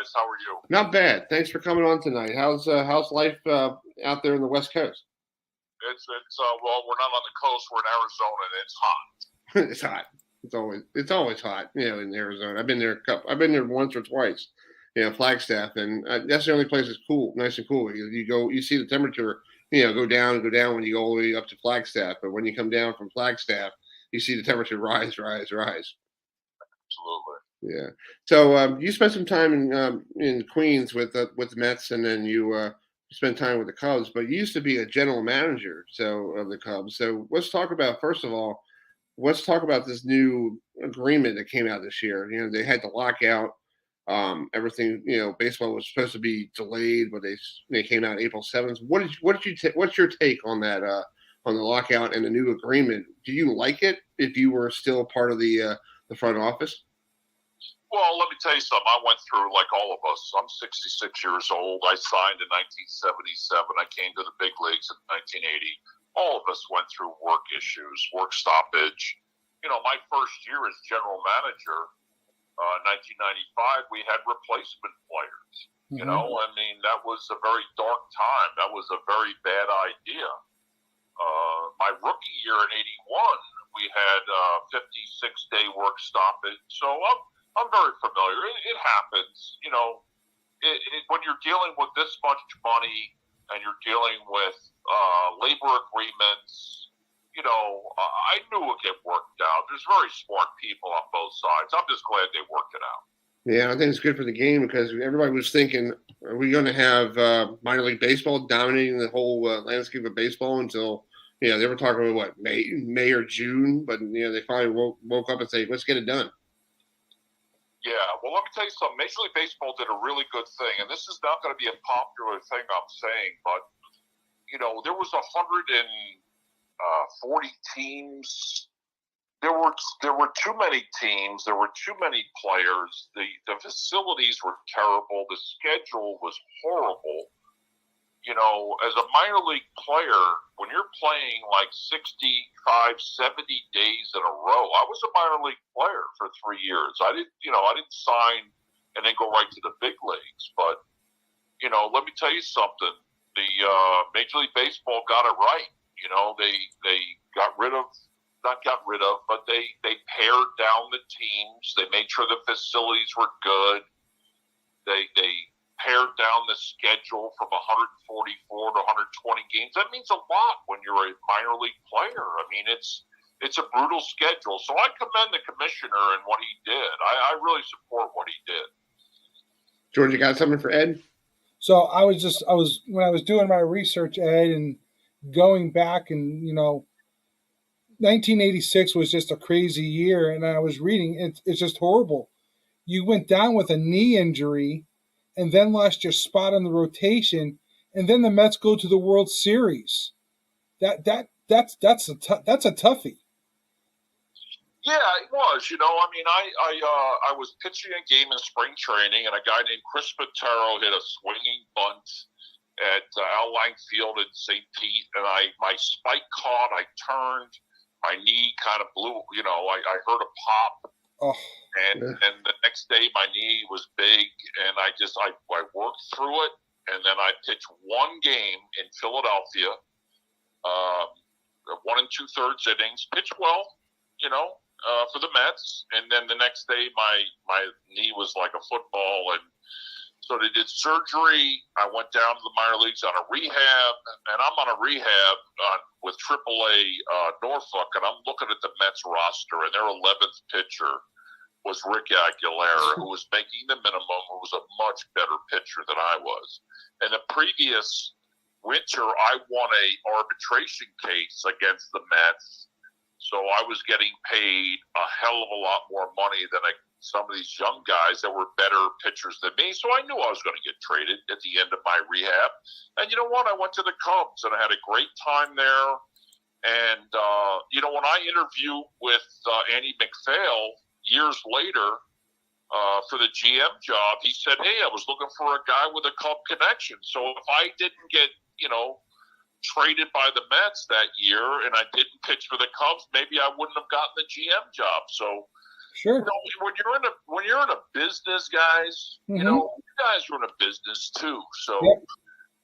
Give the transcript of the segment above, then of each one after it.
guys. How are you? Not bad. Thanks for coming on tonight. How's life out there in the West Coast? It's well, we're not on the coast. We're in Arizona, and it's hot. It's hot. It's always hot. In Arizona. I've been there once or twice. Flagstaff, and that's the only place that's cool, nice and cool. You see the temperature, go down when you go all the way up to Flagstaff. But when you come down from Flagstaff, you see the temperature rise. Absolutely. Yeah. So you spent some time in Queens with the Mets, and then you spent time with the Cubs. But you used to be a general manager of the Cubs. So let's talk about this new agreement that came out this year. They had the lockout. Everything, baseball was supposed to be delayed, but they came out April 7th. What's your take on that? On the lockout and the new agreement? Do you like it? If you were still part of the front office? Well, let me tell you something. I went through, like all of us. I'm 66 years old. I signed in 1977. I came to the big leagues in 1980. All of us went through work issues, work stoppage. My first year as general manager, 1995, we had replacement players. That was a very dark time. That was a very bad idea. My rookie year in 81, we had 56-day work stoppage. So I'm very familiar. It happens. When you're dealing with this much money and you're dealing with labor agreements, I knew it would get worked out. There's very smart people on both sides. I'm just glad they worked it out. Yeah, I think it's good for the game because everybody was thinking, are we going to have minor league baseball dominating the whole landscape of baseball until, they were talking about May or June, but they finally woke up and say, let's get it done. Yeah, well, let me tell you something. Major League Baseball did a really good thing, and this is not going to be a popular thing I'm saying, but there was 140 teams. There were too many teams. There were too many players. The facilities were terrible. The schedule was horrible. As a minor league player, when you're playing like 65, 70 days in a row, I was a minor league player for 3 years. I didn't sign and then go right to the big leagues. But, let me tell you something. The Major League Baseball got it right. They but they pared down the teams. They made sure the facilities were good. They pared down the schedule from 144 to 120 games. That means a lot when you're a minor league player. It's a brutal schedule. So I commend the commissioner and what he did. I really support what he did. George, you got something for Ed? So when I was doing my research, Ed, and going back and, 1986 was just a crazy year, and I was reading, it's just horrible. You went down with a knee injury and then lost your spot on the rotation, and then the Mets go to the World Series. That's a toughie. Yeah, it was. I was pitching a game in spring training, and a guy named Chris Patero hit a swinging bunt at Al Lang Field in St. Pete, and my spike caught. I turned. My knee kind of blew. I heard a pop. Oh. And the next day, my knee was big, and I worked through it, and then I pitched one game in Philadelphia, 1 2/3 innings, pitched well, for the Mets, and then the next day, my knee was like a football, and so they did surgery. I went down to the minor leagues on a rehab, and I'm on a rehab with AAA Norfolk, and I'm looking at the Mets roster, and their 11th pitcher was Rick Aguilera, who was making the minimum, who was a much better pitcher than I was. And the previous winter, I won a arbitration case against the Mets, so I was getting paid a hell of a lot more money than some of these young guys that were better pitchers than me. So I knew I was going to get traded at the end of my rehab. And you know what? I went to the Cubs, and I had a great time there. And, when I interviewed with Andy McPhail years later for the GM job, he said, hey, I was looking for a guy with a Cub connection. So if I didn't get, traded by the Mets that year and I didn't pitch for the Cubs, maybe I wouldn't have gotten the GM job. So sure, when you're in a business, guys, mm-hmm. You guys are in a business too. So Yep.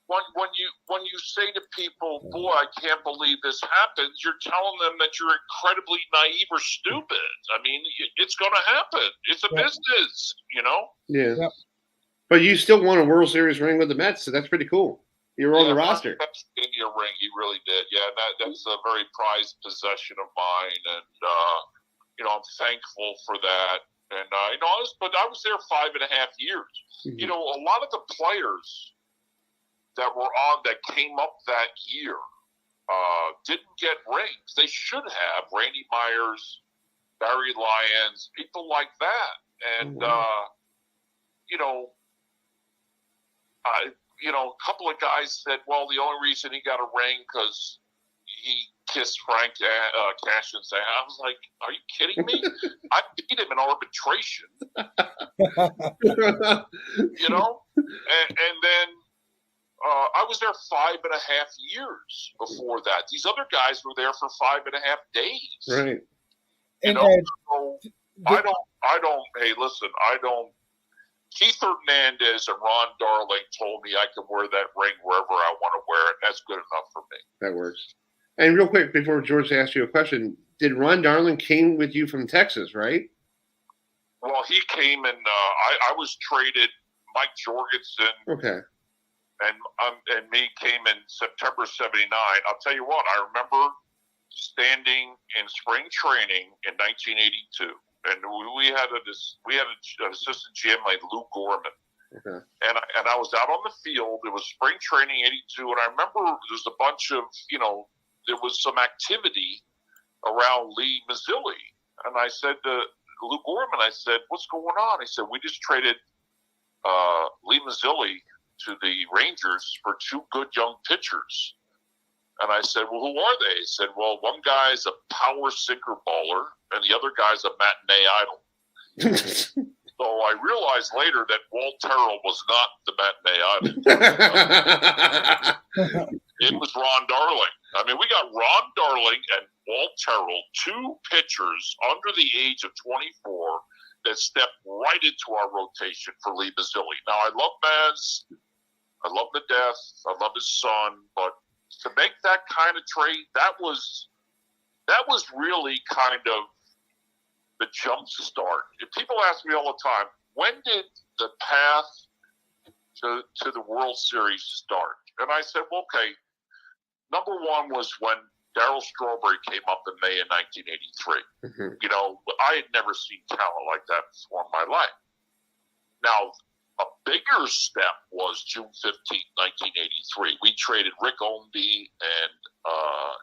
when you say to people, boy, I can't believe this happens, you're telling them that you're incredibly naive or stupid. I mean, it's going to happen. It's a business, you know? Yeah. Yep. But you still won a World Series ring with the Mets, so that's pretty cool. You were on the roster. Gave me a ring. He really did. Yeah, that's a very prized possession of mine, and you know, I'm thankful for that. And you know, but I was there 5.5 years. Mm-hmm. You know, a lot of the players that were on that came up that year didn't get rings. They should have. Randy Myers, Barry Lyons, people like that, and you know. You know, a couple of guys said, well, the only reason he got a ring because he kissed Frank Cashin's ass. I was like, are you kidding me? I beat him in arbitration. You know? And then I was there 5.5 years before that. These other guys were there for 5.5 days. Right. You know? So I don't, hey, listen, Keith Hernandez and Ron Darling told me I could wear that ring wherever I want to wear it. That's good enough for me. That works. And real quick, before George asks you a question, did Ron Darling came with you from Texas, right? Well, he came and I was traded. Mike Jorgensen, okay, and me came in September '79. I'll tell you what, I remember standing in spring training in 1982. And we had an assistant GM named Lou Gorman. Okay. And I was out on the field. It was spring training '82, and I remember there was a bunch of, you know, there was some activity around Lee Mazzilli. And I said to Lou Gorman, I said, what's going on? He said, we just traded Lee Mazzilli to the Rangers for 2 good young pitchers. And I said, well, who are they? He said, well, one guy's a power sinker baller, and the other guy's a matinee idol. So I realized later that Walt Terrell was not the matinee idol. It was Ron Darling. I mean, we got Ron Darling and Walt Terrell, 2 pitchers under the age of 24 that stepped right into our rotation for Lee Mazzilli. Now, I love Maz. I love the death. I love his son, but to make that kind of trade, that was really kind of the jump start. If people ask me all the time, when did the path to the World Series start? And I said, well, okay, number one was when Darryl Strawberry came up in May of 1983. Mm-hmm. You know, I had never seen talent like that before in my life. Now, a bigger step was June 15th, 1983. We traded Rick Ownby and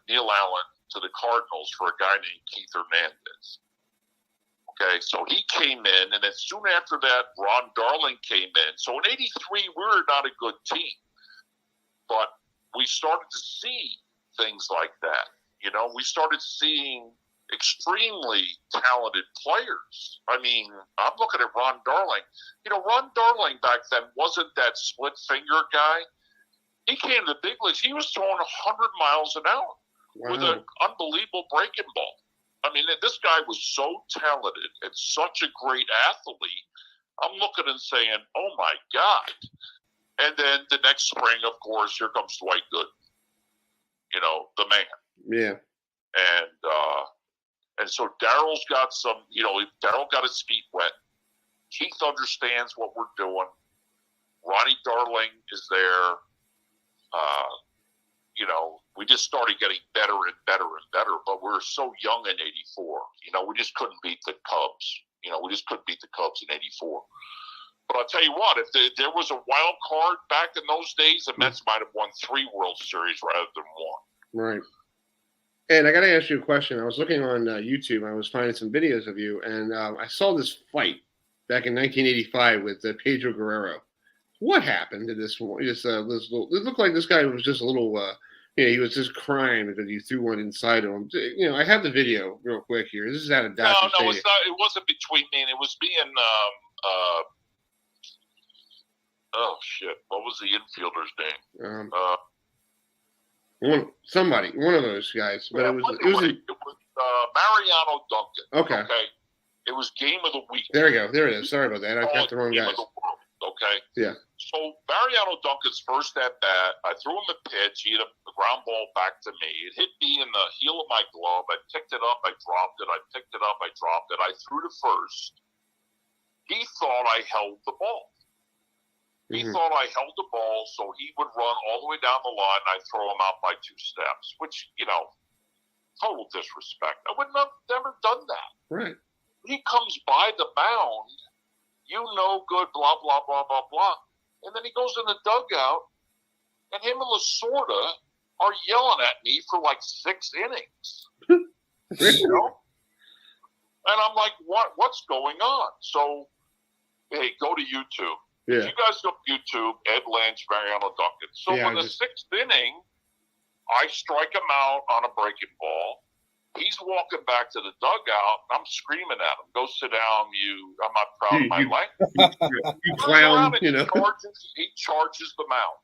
Neil Allen to the Cardinals for a guy named Keith Hernandez. Okay, so he came in, and then soon after that, Ron Darling came in. So in '83, we were not a good team. But we started to see things like that. You know, we started seeing extremely talented players. I mean, I'm looking at Ron Darling. You know, Ron Darling back then wasn't that split finger guy. He came to the big leagues. He was throwing 100 miles an hour with an unbelievable breaking ball. I mean, this guy was so talented and such a great athlete. I'm looking and saying, oh, my God. And then the next spring, of course, here comes Dwight Gooden. You know, the man. Yeah. And so Darryl's got some, you know, Darryl got his feet wet. Keith understands what we're doing. Ronnie Darling is there. You know, we just started getting better and better and better, but we were so young in '84. You know, we just couldn't beat the Cubs. You know, we just couldn't beat the Cubs in '84. But I'll tell you what, if there was a wild card back in those days, the Mets might have won 3 World Series rather than 1. Right. And I got to ask you a question. I was looking on YouTube. I was finding some videos of you, and I saw this fight back in 1985 with Pedro Guerrero. What happened to this one? This little, it looked like this guy was just a little, you know, he was just crying because you threw one inside him. You know, I have the video real quick here. This is out of Dodger No, it's not. It wasn't between me and it was me and oh shit! What was the infielder's name? One of those guys. But yeah, it was Mariano Duncan. Okay. It was game of the week. There we go. There it is. Sorry about that. I got the wrong guy. Okay. Okay? Yeah. So Mariano Duncan's first at bat, I threw him a pitch. He hit a ground ball back to me. It hit me in the heel of my glove. I picked it up. I dropped it. I picked it up. I dropped it. I threw to first. He thought I held the ball. He thought I held the ball, so he would run all the way down the line, and I'd throw him out by 2 steps, which, total disrespect. I would have never done that. Right. He comes by the mound, good, blah, blah, blah, blah, blah. And then he goes in the dugout, and him and Lasorda are yelling at me for like 6 innings. And I'm like, what's going on? So, hey, go to YouTube. Yeah. If you guys go to YouTube, Ed Lynch, Mariano Duncan. So in the 6th inning, I strike him out on a breaking ball. He's walking back to the dugout. I'm screaming at him, "Go sit down, I'm not proud of my language." You clown, He charges the mound.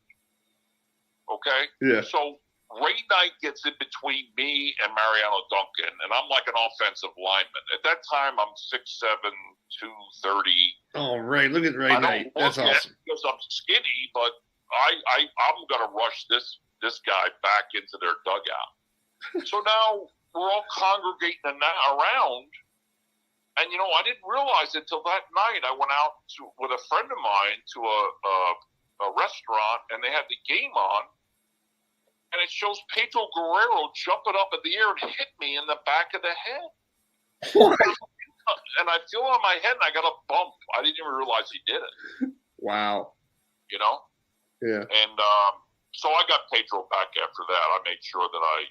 Okay? Yeah. So Ray Knight gets in between me and Mariano Duncan, and I'm like an offensive lineman. At that time, I'm 6'7", 230. Oh, right. Look at Ray Knight. That's awesome. Because I'm skinny, but I'm going to rush this guy back into their dugout. So now we're all congregating around, and I didn't realize it until that night. I went out with a friend of mine to a restaurant, and they had the game on, and it shows Pedro Guerrero jumping up in the air and hit me in the back of the head. And I feel on my head, and I got a bump. I didn't even realize he did it. Wow. Yeah. And so I got Pedro back after that. I made sure that I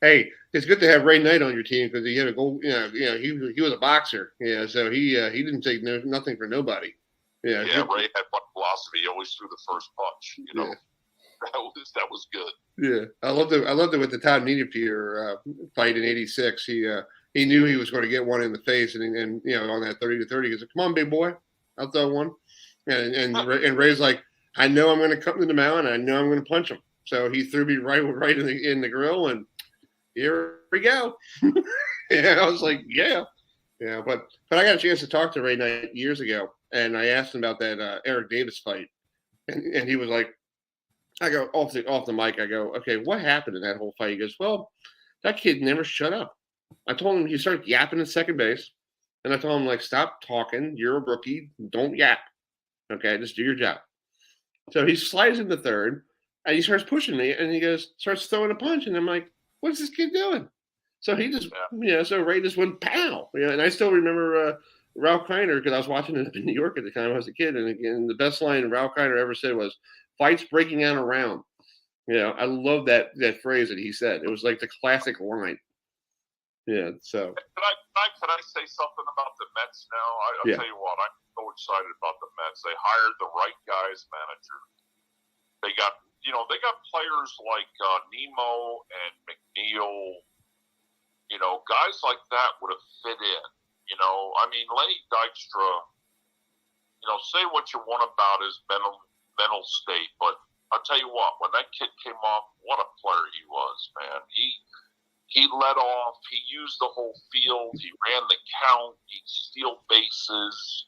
Hey, it's good to have Ray Knight on your team because he had a goal. He was a boxer. Yeah, so he didn't take nothing for nobody. Yeah. Ray had one philosophy. He always threw the first punch. Yeah. That was good. Yeah, I loved it with the Todd Niederpierre fight in '86. He knew he was going to get one in the face, and on that 30-30, he goes, "Come on, big boy, I'll throw one." And Ray's like, "I know I'm going to come to the mound. I know I'm going to punch him." So he threw me right in the grill, and here we go. Yeah, I was like, yeah. But I got a chance to talk to Ray Knight years ago, and I asked him about that Eric Davis fight, and he was like, I go off the mic. I go, "Okay, what happened in that whole fight?" He goes, "Well, that kid never shut up. I told him he started yapping at second base, and I told him like, stop talking. You're a rookie. Don't yap. Okay, just do your job." So he slides into third, and he starts pushing me, and he starts throwing a punch, and I'm like, "What's this kid doing?" So he just, so Ray just went pow. And I still remember Ralph Kiner because I was watching it in New York at the time I was a kid, and again, the best line Ralph Kiner ever said was, "Fights breaking out around." I love that phrase that he said. It was like the classic line. Yeah. So. Can I say something about the Mets now? I'll tell you what. I'm so excited about the Mets. They hired the right guy as manager. They got players like Nemo and McNeil. Guys like that would have fit in. Lenny Dykstra. Say what you want about his mental state, but I'll tell you what, when that kid came off, what a player he was, man. He led off, he used the whole field, he ran the count, he'd steal bases.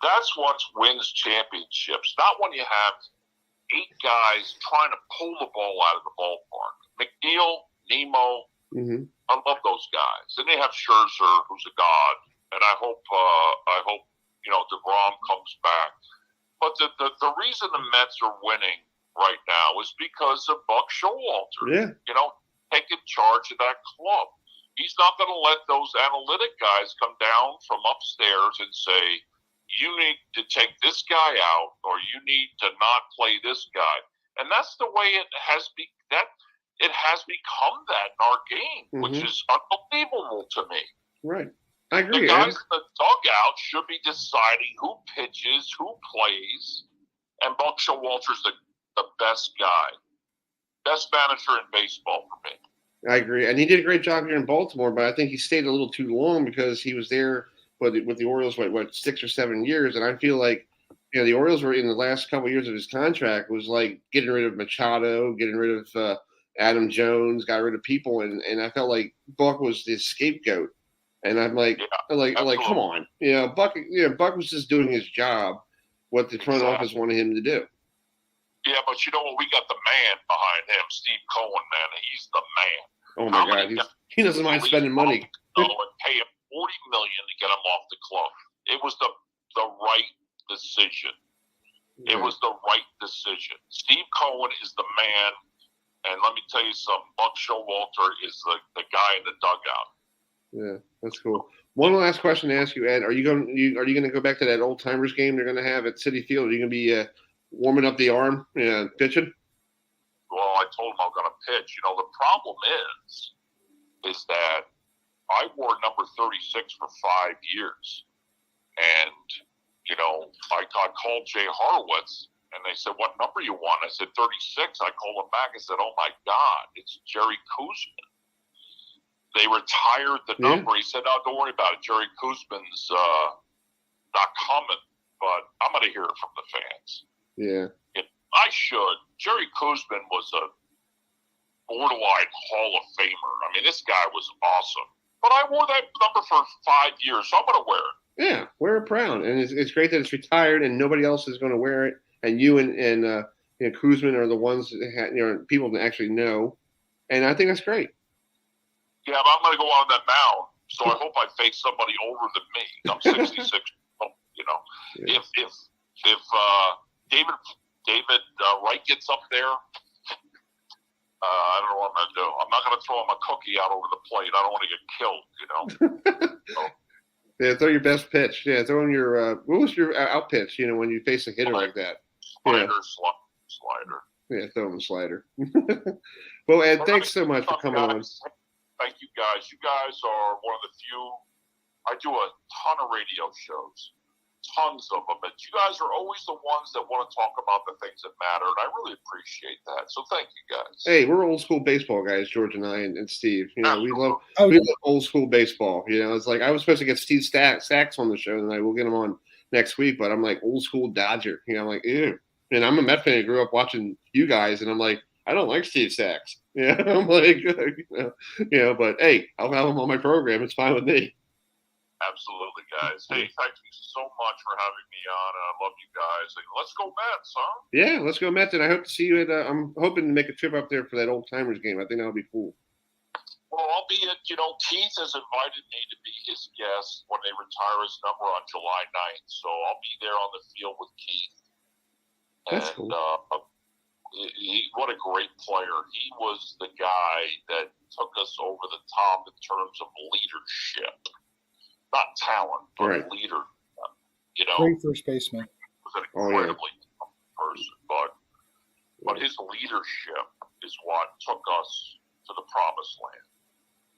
That's what wins championships, not when you have 8 guys trying to pull the ball out of the ballpark. McNeil, Nemo, I love those guys. And they have Scherzer, who's a god, and I hope DeGrom comes back. But the reason the Mets are winning right now is because of Buck Showalter. Yeah. Taking charge of that club. He's not going to let those analytic guys come down from upstairs and say, "You need to take this guy out," or "You need to not play this guy." And that's the way it has become that in our game, which is unbelievable to me. Right. I agree. The guys in the dugout should be deciding who pitches, who plays, and Buck Showalter's the best guy. Best manager in baseball for me. I agree. And he did a great job here in Baltimore, but I think he stayed a little too long because he was there with the Orioles, 6 or 7 years. And I feel like, the Orioles were in the last couple of years of his contract was like getting rid of Machado, getting rid of Adam Jones, got rid of people. And I felt like Buck was the scapegoat. And I'm like, come on, Buck. Buck was just doing his job, what the front office wanted him to do. Yeah, but you know what? We got the man behind him, Steve Cohen, man. He's the man. Oh my God, he doesn't mind spending money. And pay him $40 million to get him off the club. It was the right decision. Yeah. It was the right decision. Steve Cohen is the man, and let me tell you something. Buck Showalter is the guy in the dugout. Yeah, that's cool. One last question to ask you, Ed. Are you going to go back to that old timers game they're going to have at Citi Field? Are you going to be warming up the arm, pitching? Well, I told him I'm going to pitch. The problem is that I wore number 36 for 5 years, and I called Jay Horowitz, and they said, "What number you want?" I said 36. I called him back. I said, "Oh my God, it's Jerry Koosman." They retired the number. He said, "No, don't worry about it. Jerry Koosman's not coming, but I'm going to hear it from the fans." Yeah. I should. Jerry Koosman was a borderline Hall of Famer. I mean, this guy was awesome. But I wore that number for 5 years, so I'm going to wear it. Yeah, wear it proud. And it's great that it's retired and nobody else is going to wear it. And you and Koosman are the ones that people that actually know. And I think that's great. Yeah, but I'm going to go on that mound, so I hope I face somebody older than me. I'm 66. Yeah. If David Wright gets up there, I don't know what I'm going to do. I'm not going to throw him a cookie out over the plate. I don't want to get killed, So. Yeah, throw your best pitch. Yeah, throw in your what was your out pitch? When you face a hitter like that. Slider. Yeah, throw him a slider. Well, Ed, thanks so much for coming on. Thank you, guys. You guys are one of the few. I do a ton of radio shows. Tons of them, but you guys are always the ones that want to talk about the things that matter, and I really appreciate that. So thank you, guys. Hey, we're old school baseball guys, George and I, and Steve. We love old school baseball. It's like I was supposed to get Steve Sachs on the show tonight. We'll get him on next week, but I'm like old school Dodger. I'm like, ew. And I'm a Met fan. I grew up watching you guys, and I'm like, I don't like Steve Sachs. I'm like, but hey, I'll have him on my program. It's fine with me. Absolutely, guys. Hey, thank you so much for having me on. I love you guys. Let's go Mets, huh? Yeah, let's go Mets. And I hope to see you at I'm hoping to make a trip up there for that old timers game. I think that'll be cool. Well, I'll be at, Keith has invited me to be his guest when they retire his number on July 9th. So I'll be there on the field with Keith. That's cool. What a great player. He was the guy that took us over the top in terms of leadership. Not talent, but leader. Great first baseman. Was an incredibly tough person, but his leadership is what took us to the promised land.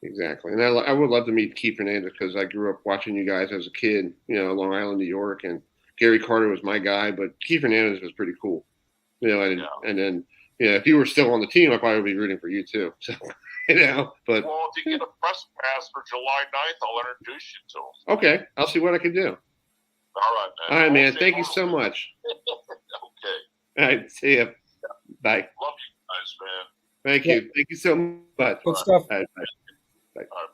Exactly, and I would love to meet Keith Hernandez because I grew up watching you guys as a kid, Long Island, New York, and Gary Carter was my guy, but Keith Hernandez was pretty cool, and then if you were still on the team, I'd probably be rooting for you too. So. But well, if you get a press pass for July 9th, I'll introduce you to him. Okay, I'll see what I can do. All right, man. All right, man. Thank you so much. Okay. All right, see ya. Bye. Love you guys, man. Thank you. Thank you so much. Good stuff. All right, bye. Bye. All right,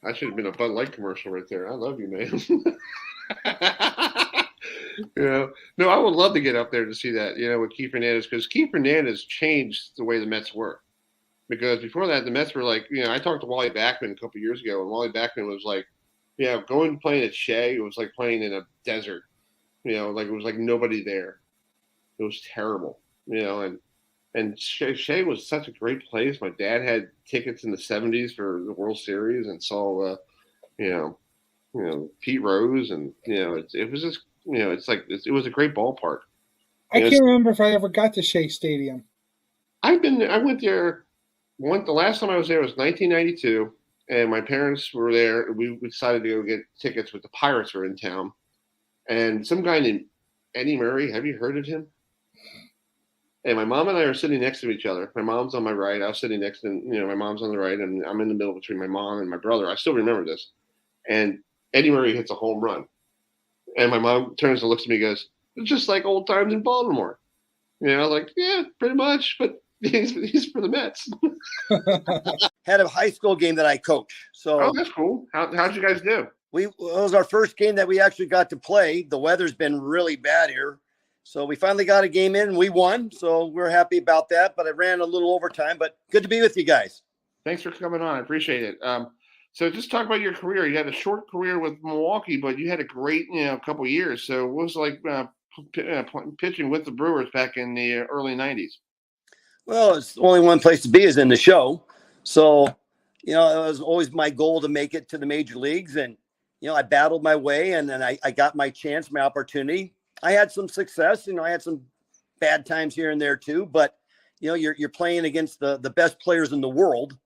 bye-bye. I should have been a Bud Light commercial right there. I love you, man. No, I would love to get up there to see that, with Keith Hernandez, because Keith Hernandez changed the way the Mets were. Because before that, the Mets were like, I talked to Wally Backman a couple of years ago, and Wally Backman was like, going and playing at Shea, it was like playing in a desert. Like it was like nobody there. It was terrible, and Shea was such a great place. My dad had tickets in the 70s for the World Series and saw, Pete Rose, and, it was just, it was a great ballpark. I can't remember if I ever got to Shea Stadium. I went there the last time I was there was 1992, and my parents were there. We decided to go get tickets with the Pirates were in town, and some guy named Eddie Murray. Have you heard of him? And my mom and I are sitting next to each other. My mom's on my right. I was sitting next to, my mom's on the right, and I'm in the middle between my mom and my brother. I still remember this. And Eddie Murray hits a home run. And my mom turns and looks at me and goes, it's just like old times in Baltimore. Like, yeah, pretty much. But He's for the Mets. Had a high school game that I coach. So that's cool. How'd you guys do? It was our first game that we actually got to play. The weather's been really bad here. So we finally got a game in and we won. So we're happy about that. But I ran a little overtime, but good to be with you guys. Thanks for coming on. I appreciate it. So just talk about your career. You had a short career with Milwaukee, but you had a great, couple of years. So what was it like pitching with the Brewers back in the early 90s? Well, it's only one place to be is in the show. So, it was always my goal to make it to the major leagues. And, I battled my way and then I got my chance, my opportunity. I had some success. I had some bad times here and there too. But, you're playing against the best players in the world.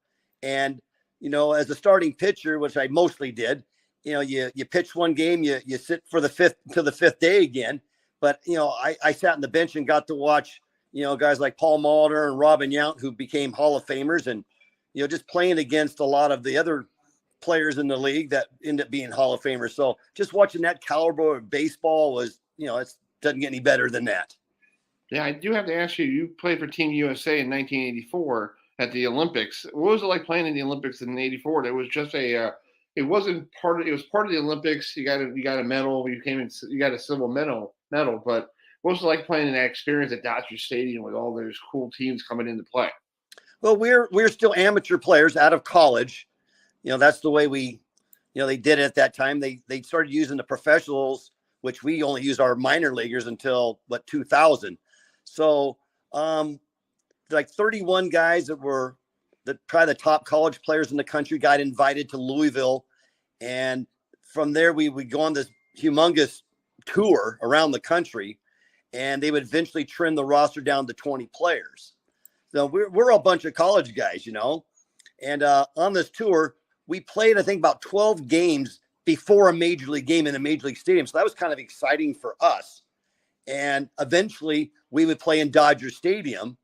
And, as a starting pitcher, which I mostly did, you pitch one game, you sit for the fifth day again. But, I sat on the bench and got to watch, guys like Paul Molitor and Robin Yount, who became Hall of Famers, and, just playing against a lot of the other players in the league that end up being Hall of Famers. So just watching that caliber of baseball was, it doesn't get any better than that. Yeah, I do have to ask you, you played for Team USA in 1984 at the Olympics. What was it like playing in the Olympics in 84? It was just it was part of the Olympics. You got a medal, you got a silver medal, but what was it like playing in that experience at Dodger Stadium with all those cool teams coming into play? Well, we're still amateur players out of college. That's the way they did it at that time. They started using the professionals, which we only use our minor leaguers until 2000. So, like 31 guys that were probably the top college players in the country got invited to Louisville. And from there, we would go on this humongous tour around the country, and they would eventually trim the roster down to 20 players. So we're a bunch of college guys, and on this tour, we played, I think, about 12 games before a major league game in a major league stadium. So that was kind of exciting for us. And eventually we would play in Dodger Stadium.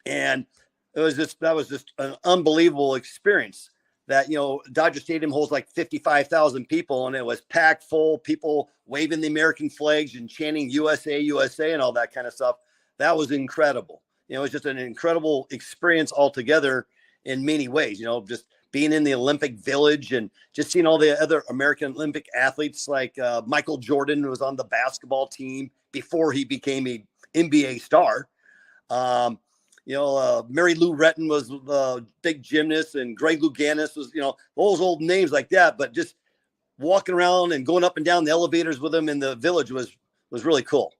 And that was just an unbelievable experience that, Dodger Stadium holds like 55,000 people, and it was packed full, people waving the American flags and chanting USA, USA and all that kind of stuff. That was incredible. It was just an incredible experience altogether in many ways, just being in the Olympic Village and just seeing all the other American Olympic athletes like Michael Jordan, who was on the basketball team before he became an NBA star. Mary Lou Retton was a big gymnast, and Greg Louganis was, those old names like that. But just walking around and going up and down the elevators with them in the village was really cool.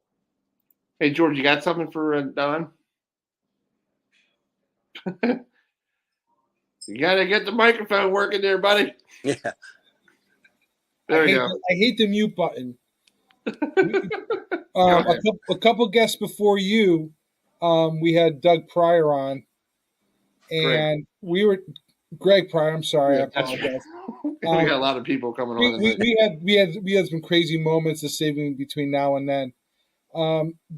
Hey, George, you got something for Don? You got to get the microphone working there, buddy. Yeah. There you go. I hate the mute button. A couple guests before you, we had Doug Pryor on, and Greg Pryor. I'm sorry, I apologize. We got a lot of people coming on. We had some crazy moments to save me between now and then.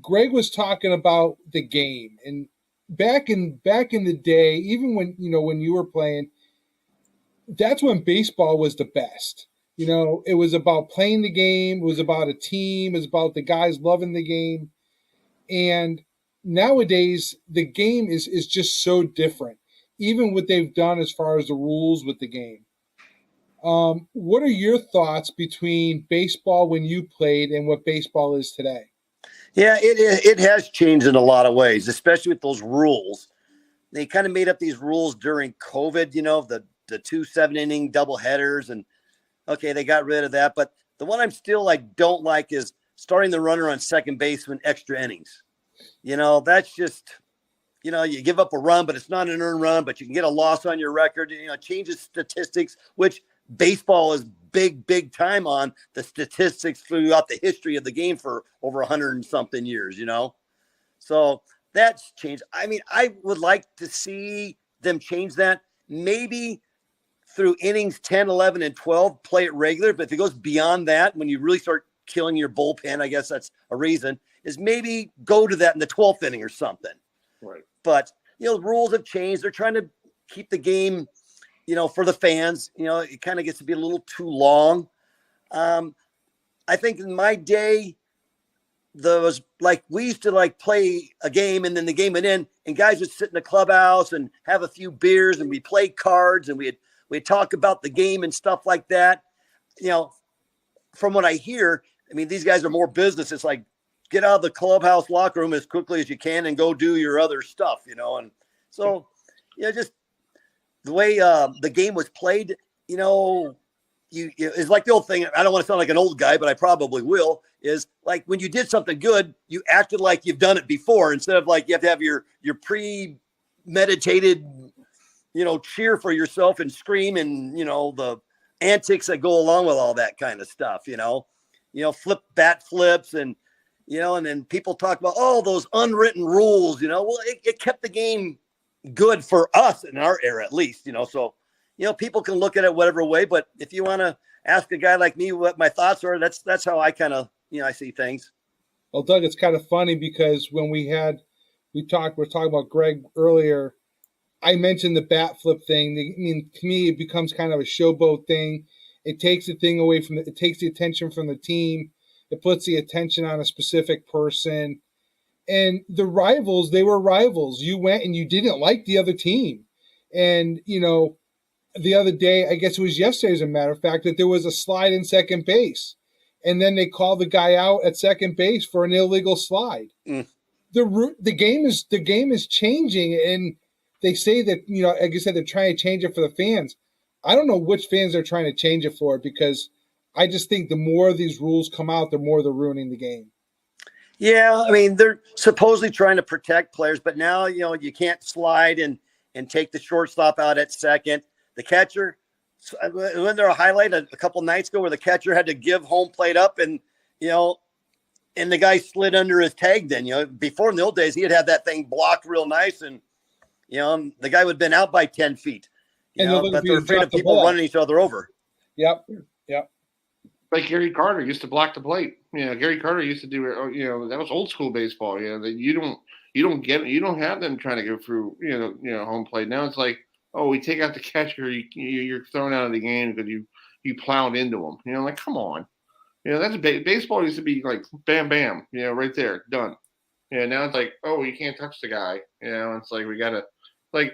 Greg was talking about the game, and back in the day, even when you were playing, that's when baseball was the best. It was about playing the game. It was about a team. It was about the guys loving the game. And nowadays, the game is just so different, even what they've done as far as the rules with the game. What are your thoughts between baseball when you played and what baseball is today? Yeah, it has changed in a lot of ways, especially with those rules. They kind of made up these rules during COVID, the 2 7-inning doubleheaders, and okay, they got rid of that. But the one I'm still don't like is starting the runner on second base with extra innings. That's just, you give up a run, but it's not an earned run, but you can get a loss on your record. It changes statistics, which baseball is big time on the statistics throughout the history of the game for over 100 and something years, So that's changed. I mean, I would like to see them change that. Maybe through innings 10, 11, and 12, play it regular. But if it goes beyond that, when you really start killing your bullpen, I guess that's a reason, is maybe go to that in the 12th inning or something. Right. But, the rules have changed. They're trying to keep the game, for the fans. It kind of gets to be a little too long. I think in my day, those, like, we used to like play a game and then the game would end and guys would sit in the clubhouse and have a few beers and we'd play cards and we'd talk about the game and stuff like that. You know, from what I hear, I mean, these guys are more business. It's like, get out of the clubhouse locker room as quickly as you can and go do your other stuff, you know? And so, you know, just the way the game was played, you know, it's like the old thing. I don't want to sound like an old guy, but I probably will, is like when you did something good, you acted like you've done it before instead of like you have to have your premeditated, you know, cheer for yourself and scream and, you know, the antics that go along with all that kind of stuff, you know, bat flips and, you know, and then people talk about, oh, those unwritten rules, you know, well, it kept the game good for us in our era, at least, you know, so, you know, people can look at it whatever way, but if you want to ask a guy like me what my thoughts are, that's how I kind of, you know, I see things. Well, Doug, it's kind of funny because when we're talking about Greg earlier, I mentioned the bat flip thing. I mean, to me, it becomes kind of a showboat thing. It takes the thing away from it takes the attention from the team. It puts the attention on a specific person. And the rivals, they were rivals. You went and you didn't like the other team. And, you know, the other day, I guess it was yesterday, as a matter of fact, that there was a slide in second base. And then they called the guy out at second base for an illegal slide. Mm. The game is changing, and they say that, you know, like I said, they're trying to change it for the fans. I don't know which fans they're trying to change it for, because I just think the more these rules come out, the more they're ruining the game. Yeah, I mean, they're supposedly trying to protect players, but now, you know, you can't slide and take the shortstop out at second. The catcher, wasn't there a highlight a couple nights ago where the catcher had to give home plate up and, you know, and the guy slid under his tag then, you know, before in the old days, he'd have that thing blocked real nice and, you know, the guy would have been out by 10 feet, you know, but they're afraid of people running each other over. Yep. Like Gary Carter used to block the plate. You know, Gary Carter used to do, you know, that was old school baseball. You know, that you don't have them trying to go through, you know, home plate. Now it's like, oh, we take out the catcher, you're thrown out of the game because you plowed into him. You know, like, come on. You know, that's baseball used to be like bam, bam, you know, right there, done. Yeah, now it's like, oh, you can't touch the guy. You know, it's like we gotta, like,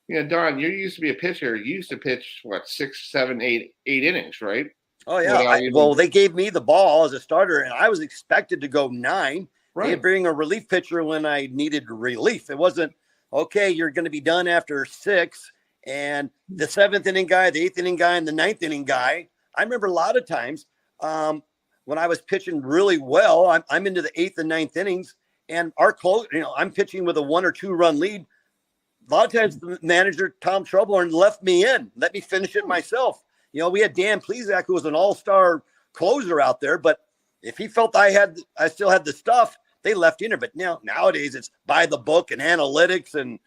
you know, Don, you used to be a pitcher. You used to pitch what, 6, 7, 8 innings, right? Oh yeah. Well, they gave me the ball as a starter, and I was expected to go 9. Right. They'd bring a relief pitcher when I needed relief. It wasn't okay. You're going to be done after 6, and the 7th inning guy, the 8th inning guy, and the 9th inning guy. I remember a lot of times when I was pitching really well, I'm into the 8th and 9th innings, and our close, you know, I'm pitching with a 1 or 2 run lead. A lot of times the manager, Tom Troublehorn, left me in, let me finish it myself. You know, we had Dan Plesac, who was an all-star closer out there, but if he felt I still had the stuff, they left in there. But nowadays it's by the book and analytics and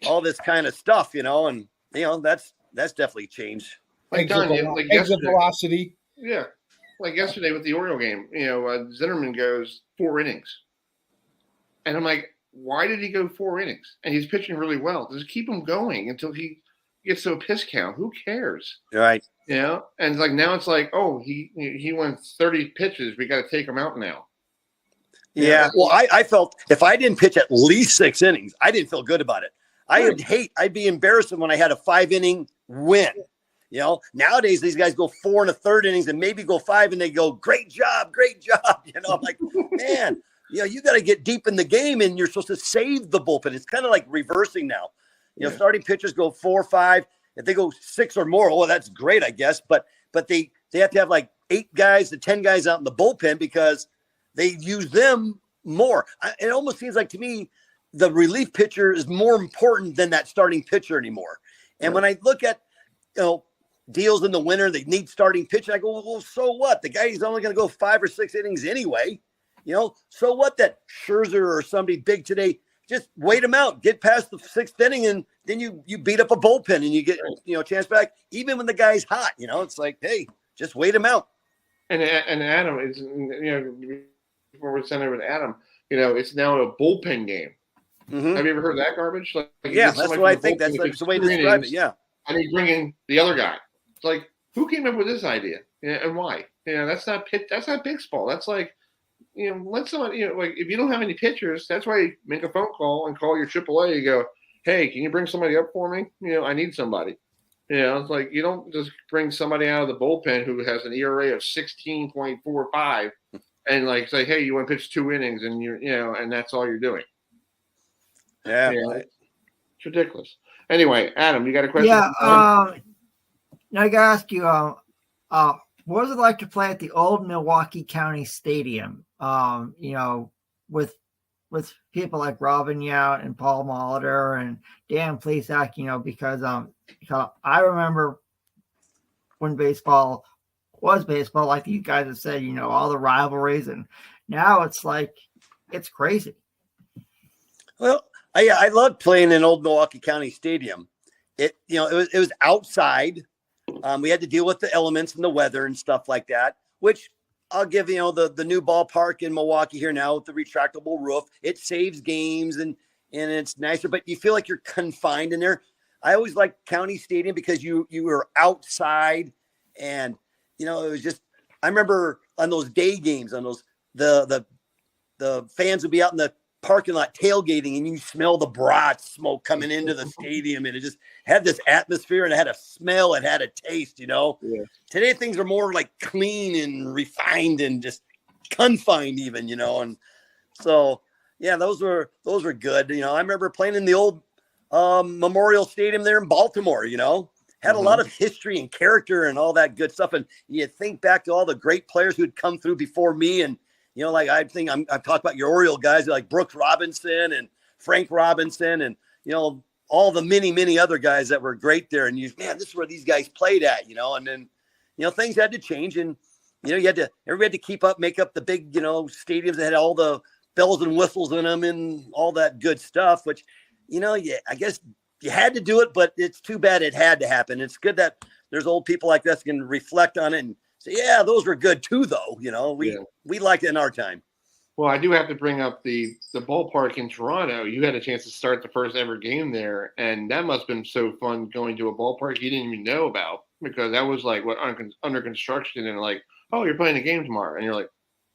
all this kind of stuff, you know, and you know, that's definitely changed. Like Don, exit velocity. Yeah. Like yesterday with the Oriole game, you know, Zinnerman goes 4 innings. And I'm like, why did he go 4 innings? And he's pitching really well. Just keep him going until he gets to a piss count. Who cares? Right. You know? And it's like, now it's like, oh, he went 30 pitches. We got to take him out now. Yeah. Well, I felt if I didn't pitch at least 6 innings, I didn't feel good about it. I'd be embarrassed when I had a 5-inning win. You know, nowadays these guys go 4 1/3 innings and maybe go 5 and they go, great job. You know, I'm like, man, you know, you got to get deep in the game and you're supposed to save the bullpen. It's kind of like reversing now. You know, starting pitchers go 4 or 5. If they go 6 or more, well, that's great, I guess. But they have to have like 8 guys to 10 guys out in the bullpen because they use them more. It almost seems like to me the relief pitcher is more important than that starting pitcher anymore. And when I look at, you know, deals in the winter, they need starting pitcher. I go, well, so what? The guy is only going to go 5 or 6 innings anyway. You know, so what that Scherzer or somebody big today, just wait them out, get past the 6th inning, and then you beat up a bullpen and you get, you know, a chance back. Even when the guy's hot, you know, it's like, hey, just wait him out. And Adam is, you know, before we send over to Adam, you know, it's now a bullpen game. Mm-hmm. Have you ever heard that garbage? Like, yeah, that's what I think. That's the way to describe it. Yeah. And you bring in the other guy. It's like, who came up with this idea? Yeah, and why? You know, that's not baseball. That's like, let someone, like if you don't have any pitchers, that's why you make a phone call and call your AAA. You go, hey, can you bring somebody up for me? I need somebody. It's like you don't just bring somebody out of the bullpen who has an ERA of 16.45 and like say, hey, you want to pitch 2 innings and and that's all you're doing. Yeah, it's ridiculous. Anyway, Adam, you got a question? Yeah. Now I gotta ask you, what was it like to play at the old Milwaukee County Stadium? With people like Robin Yount and Paul Molitor and Dan Plesac, because I remember when baseball was baseball, like you guys have said, all the rivalries, and now it's like it's crazy. Well, I loved playing in old Milwaukee County Stadium. It was outside. We had to deal with the elements and the weather and stuff like that, which I'll give, the new ballpark in Milwaukee here now with the retractable roof. It saves games and it's nicer, but you feel like you're confined in there. I always liked County Stadium because you were outside and, it was just, I remember on those day games, on those, the fans would be out in the parking lot tailgating and you smell the brat smoke coming into the stadium and it just had this atmosphere and it had a smell, it had a taste, Yeah. Today things are more like clean and refined and just confined even, and so yeah, those were good. I remember playing in the old Memorial Stadium there in Baltimore, had a lot of history and character and all that good stuff. And you think back to all the great players who had come through before me and like I've talked about your Oriole guys like Brooks Robinson and Frank Robinson and, all the many, many other guys that were great there. And man, this is where these guys played at, and then, things had to change and, everybody had to keep up, make up the big, stadiums that had all the bells and whistles in them and all that good stuff, which, I guess you had to do it, but it's too bad it had to happen. It's good that there's old people like this can reflect on it and say, yeah, those were good too, though. We liked it in our time. Well, I do have to bring up the ballpark in Toronto. You had a chance to start the first ever game there, and that must have been so fun going to a ballpark you didn't even know about because that was like under construction and like, oh, you're playing a game tomorrow, and you're like,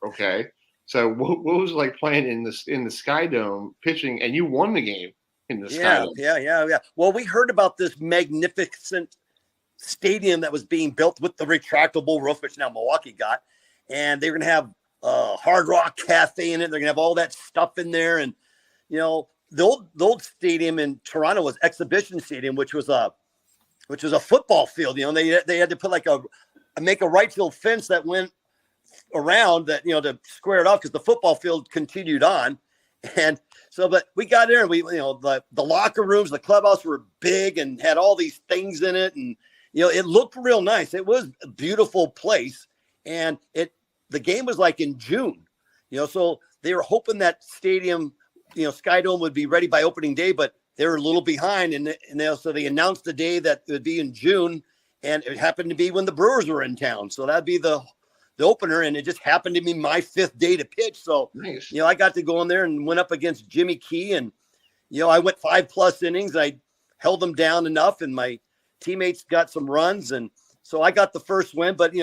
okay. So what was it like playing in the Sky Dome pitching, and you won the game in the Sky Dome? Yeah. Well, we heard about this magnificent stadium that was being built with the retractable roof, which now Milwaukee got, and they're going to have Hard Rock Cafe in it. They're going to have all that stuff in there. And, the old stadium in Toronto was Exhibition Stadium, which was a football field. They had to put make a right field fence that went around that, to square it off because the football field continued on. And so, but we got there and the locker rooms, the clubhouse were big and had all these things in it. And, it looked real nice. It was a beautiful place. And the game was like in June, so they were hoping that stadium, Sky Dome would be ready by opening day, but they were a little behind. So they announced the day that it would be in June. And it happened to be when the Brewers were in town. So that'd be the opener. And it just happened to be my 5th day to pitch. So, nice. I got to go in there and went up against Jimmy Key. And, I went 5+ innings. I held them down enough and my teammates got some runs. And so I got the first win, but,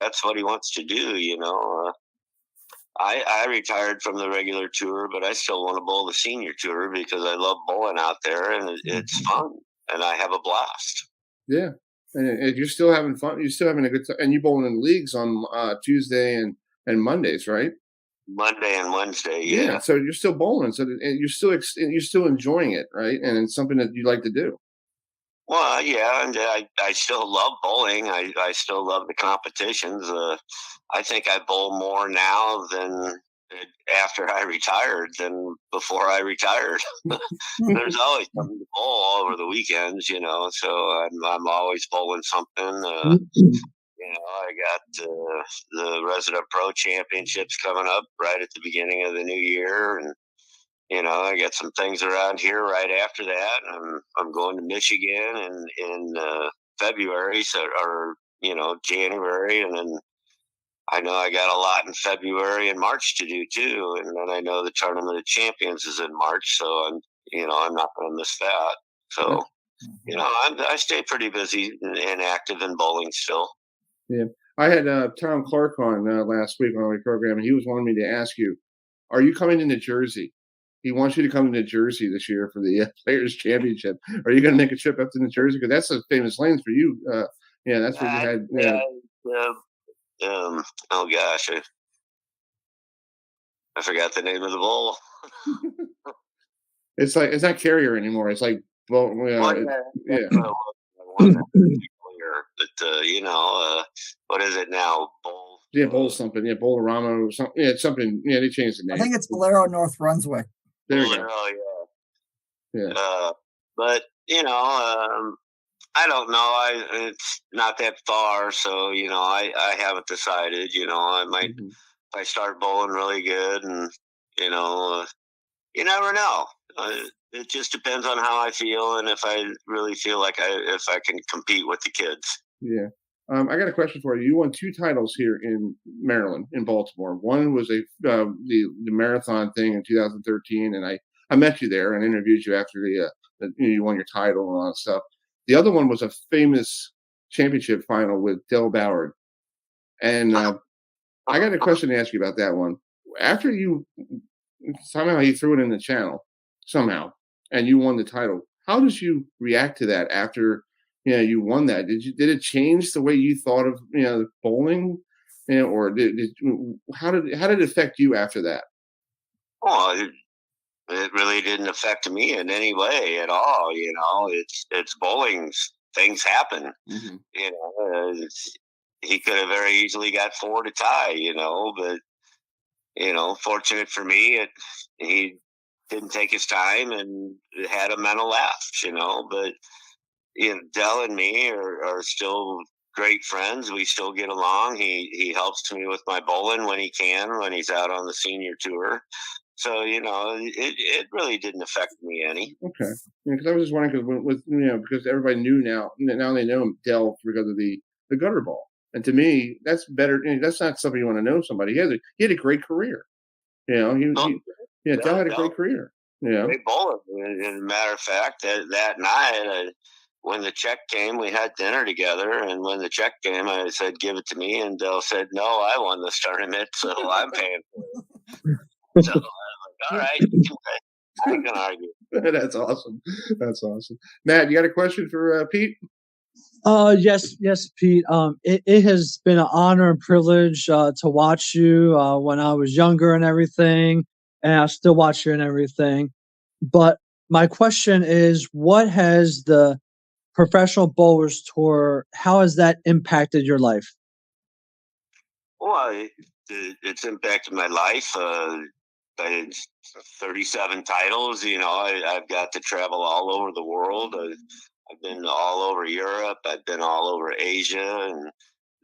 that's what he wants to do. I retired from the regular tour, but I still want to bowl the senior tour because I love bowling out there, and it's fun, and I have a blast. Yeah, and you're still having fun. You're still having a good time, and you bowling in leagues on Tuesday and Mondays, right? Monday and Wednesday, yeah. So you're still bowling, so and you're still enjoying it, right? And it's something that you like to do. Well, yeah, and I still love bowling. I still love the competitions. I think I bowl more now than after I retired than before I retired. There's always something to bowl all over the weekends, so I'm always bowling something. I got the Resident Pro Championships coming up right at the beginning of the new year, and I got some things around here right after that. I'm going to Michigan in February, or January, and then I know I got a lot in February and March to do too, and then I know the Tournament of Champions is in March, so I'm not going to miss that. So I stay pretty busy and active in bowling still. Yeah, I had Tom Clark on last week on my program, and he was wanting me to ask you, are you coming to New Jersey? He wants you to come to New Jersey this year for the Players Championship. Are you going to make a trip up to New Jersey? Because that's a famous lanes for you. That's what you had. Oh gosh, I forgot the name of the bowl. It's not Carrier anymore. It's like But what is it now? Bowl. Yeah, Bowl something. Yeah, Bolorama or something. Yeah, it's something. Yeah, they changed the name. I think it's Bolero North Brunswick. There you go. Yeah. But I don't know. It's not that far, so I haven't decided. I might if I start bowling really good, and you never know. It just depends on how I feel, and if I really feel like if I can compete with the kids. Yeah. I got a question for you. You won 2 titles here in Maryland, in Baltimore. One was the marathon thing in 2013, and I met you there and interviewed you after you won your title and all that stuff. The other one was a famous championship final with Del Ballard. And I got a question to ask you about that one. After somehow you threw it in the channel, and you won the title, how did you react to that after you won that? Did it change the way you thought of bowling, or how did it affect you after that? Oh, it really didn't affect me in any way at all. It's bowling. Things happen. He could have very easily got 4 to tie. But fortunate for me, he didn't take his time and had a mental lapse. But Del and me are still great friends. We still get along. He helps me with my bowling when he can, when he's out on the senior tour. So it really didn't affect me any. Okay, because I was just wondering because everybody knew now they know Del because of the gutter ball, and to me that's better. That's not something you want to know somebody. He had a great career. Del had a great career. Great bowler. As a matter of fact, that night when the check came, we had dinner together, and when the check came, I said, "Give it to me," and Del said, "No, I won this tournament, so I'm paying for it." So I was like, "All right, I ain't gonna argue." That's awesome. That's awesome. Matt, you got a question for Pete? Yes, Pete. It has been an honor and privilege to watch you when I was younger and everything, and I still watch you and everything. But my question is, what has the Professional Bowlers Tour, how has that impacted your life? Well, it's impacted my life. 37 titles. I've got to travel all over the world. I've been all over Europe. I've been all over Asia, and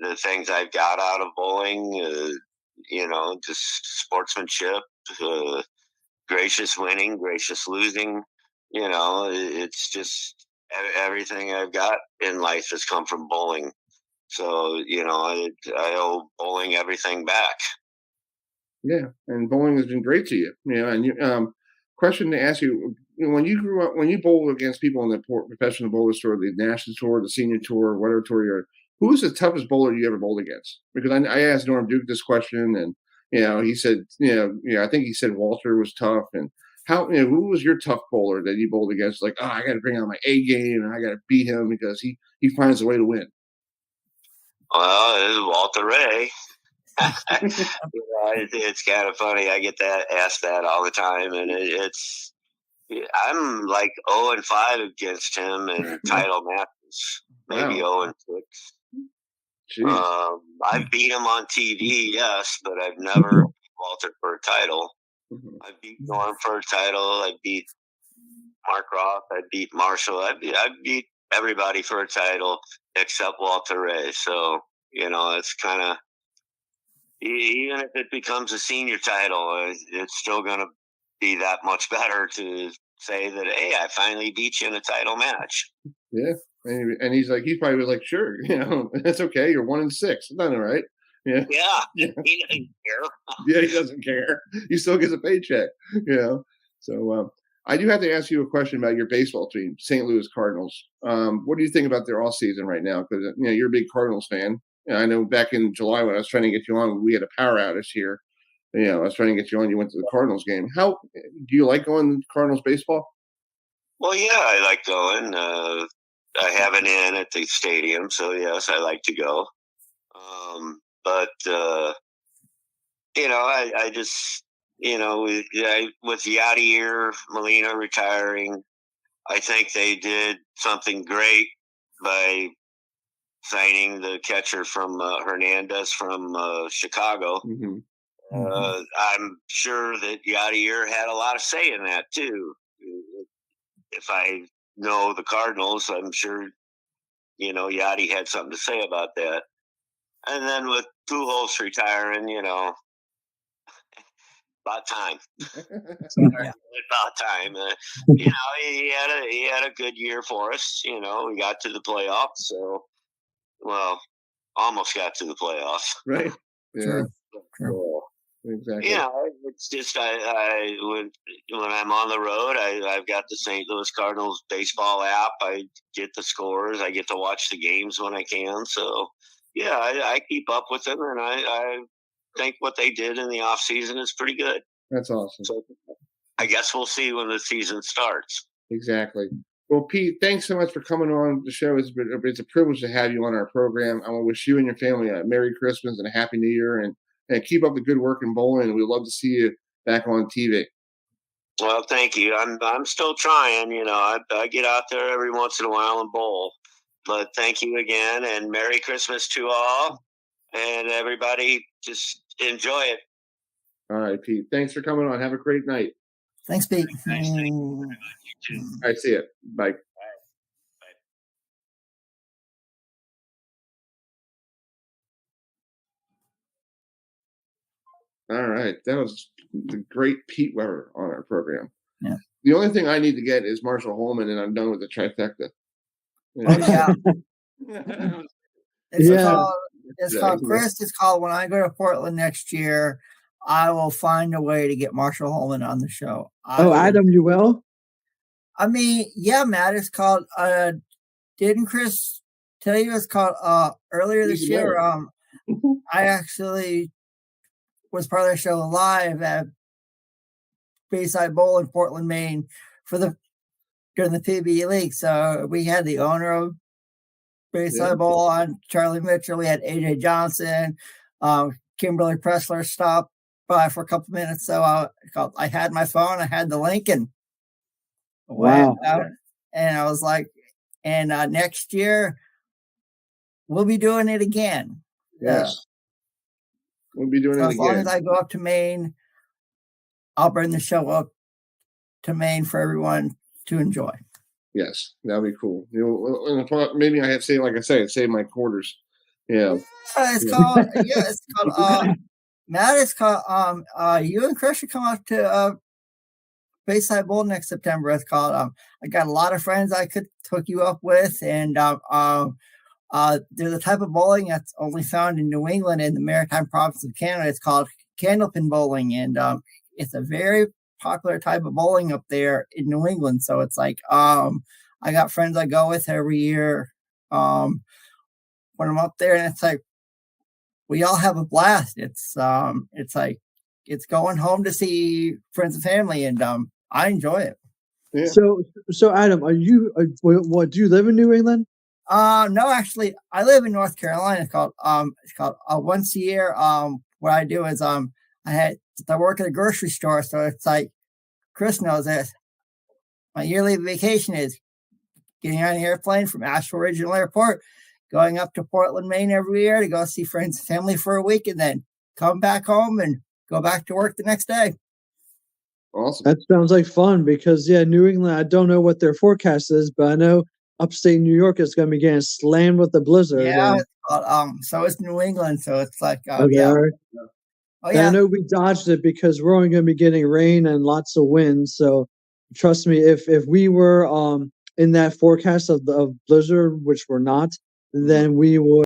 the things I've got out of bowling, just sportsmanship, gracious winning, gracious losing. It's just everything I've got in life has come from bowling. So, I owe bowling everything back. Yeah, and bowling has been great to you. And question to ask you: when you grew up, when you bowled against people on the Professional Bowlers Tour, the National Tour, the Senior Tour, whatever tour who was the toughest bowler you ever bowled against? Because I asked Norm Duke this question, and he said, I think he said Walter was tough. And how, who was your tough bowler that you bowled against? Like, I got to bring out my A game and I got to beat him because he finds a way to win. Well, it was Walter Ray. It's kind of funny. I get asked that all the time, and I'm like 0-5 against him in title matches, maybe 0-6. I've beat him on TV, yes, but I've never beat Walter for a title. I beat Norm for a title. I beat Mark Roth. I beat Marshall. I beat everybody for a title except Walter Ray. So, it's kind of, even if it becomes a senior title, it's still going to be that much better to say that, hey, I finally beat you in a title match. Yeah. And he's probably like, sure, that's okay. You're 1-6. That's all right. Yeah. Yeah. He doesn't care. Yeah, he doesn't care. He still gets a paycheck, So I do have to ask you a question about your baseball team, St. Louis Cardinals. What do you think about their off season right now? Because you're a big Cardinals fan. And I know back in July when I was trying to get you on, we had a power outage here. I was trying to get you on. You went to the Cardinals game. How do you like going to Cardinals baseball? Well, yeah, I like going. I have an in at the stadium, so yes, I like to go. But I just with Yadier Molina retiring, I think they did something great by signing the catcher from Hernandez from Chicago. Mm-hmm. I'm sure that Yadier had a lot of say in that too. If I know the Cardinals, I'm sure, Yachty had something to say about that. And then with Pujols retiring, about time. About time. He had a good year for us. We got to the playoffs. So, almost got to the playoffs. Right. Yeah. True. Exactly. It's just when I'm on the road, I've got the St. Louis Cardinals baseball app. I get the scores. I get to watch the games when I can. So, yeah, I keep up with them, and I think what they did in the off season is pretty good. That's awesome. So, I guess we'll see when the season starts. Exactly. Well, Pete, thanks so much for coming on the show. It's a privilege to have you on our program. I want to wish you and your family a Merry Christmas and a Happy New Year, and keep up the good work in bowling. And we'd love to see you back on TV. Well, thank you. I'm still trying. I get out there every once in a while and bowl. But thank you again, and Merry Christmas to all. And everybody, just enjoy it. All right, Pete. Thanks for coming on. Have a great night. Thanks, Pete. Nice. Thank you very much. You too. I see it. Bye. All right. That was the great Pete Weber on our program. Yeah. The only thing I need to get is Marshall Holman, and I'm done with the trifecta. Yeah. It's called Chris. It's called When I Go to Portland next year, I will find a way to get Marshall Holman on the show. Adam, you will? I mean, yeah, Matt. It's called. Didn't Chris tell you it's called earlier this year? I actually was part of the show live at Bayside Bowl in Portland, Maine, during the PBE League. So we had the owner of Bayside Bowl on, Charlie Mitchell. We had AJ Johnson, Kimberly Pressler stopped by for a couple minutes. So I had my phone, I had the link, and wow. And I was like, and next year we'll be doing it again. Yes. We'll be doing it again. As long as I go up to Maine, I'll bring the show up to Maine for everyone to enjoy. Yes, that'll be cool. Maybe I have to say, like I say, save my quarters. Yeah. It's called Matt, it's called you and Chris should come out to Bayside Bowl next September. It's called I got a lot of friends I could hook you up with, and there's a type of bowling that's only found in New England in the Maritime Province of Canada. It's called candlepin bowling, and it's a very popular type of bowling up there in New England. So it's like I got friends I go with every year. when I'm up there, and it's like we all have a blast. It's like it's going home to see friends and family, and I enjoy it. Yeah. So Adam, what do you live in New England? No, actually, I live in North Carolina. It's called once a year. What I do is I work at a grocery store, so it's like Chris knows this. My yearly vacation is getting on an airplane from Asheville Regional Airport, going up to Portland, Maine every year to go see friends and family for a week, and then come back home and go back to work the next day. Awesome. That sounds like fun because, New England, I don't know what their forecast is, but I know upstate New York is going to be getting slammed with the blizzard. Yeah, so it's New England, so it's like, okay, yeah. all right. Oh, yeah. I know we dodged it because we're only going to be getting rain and lots of wind. So trust me, if we were in that forecast of blizzard, which we're not, then we would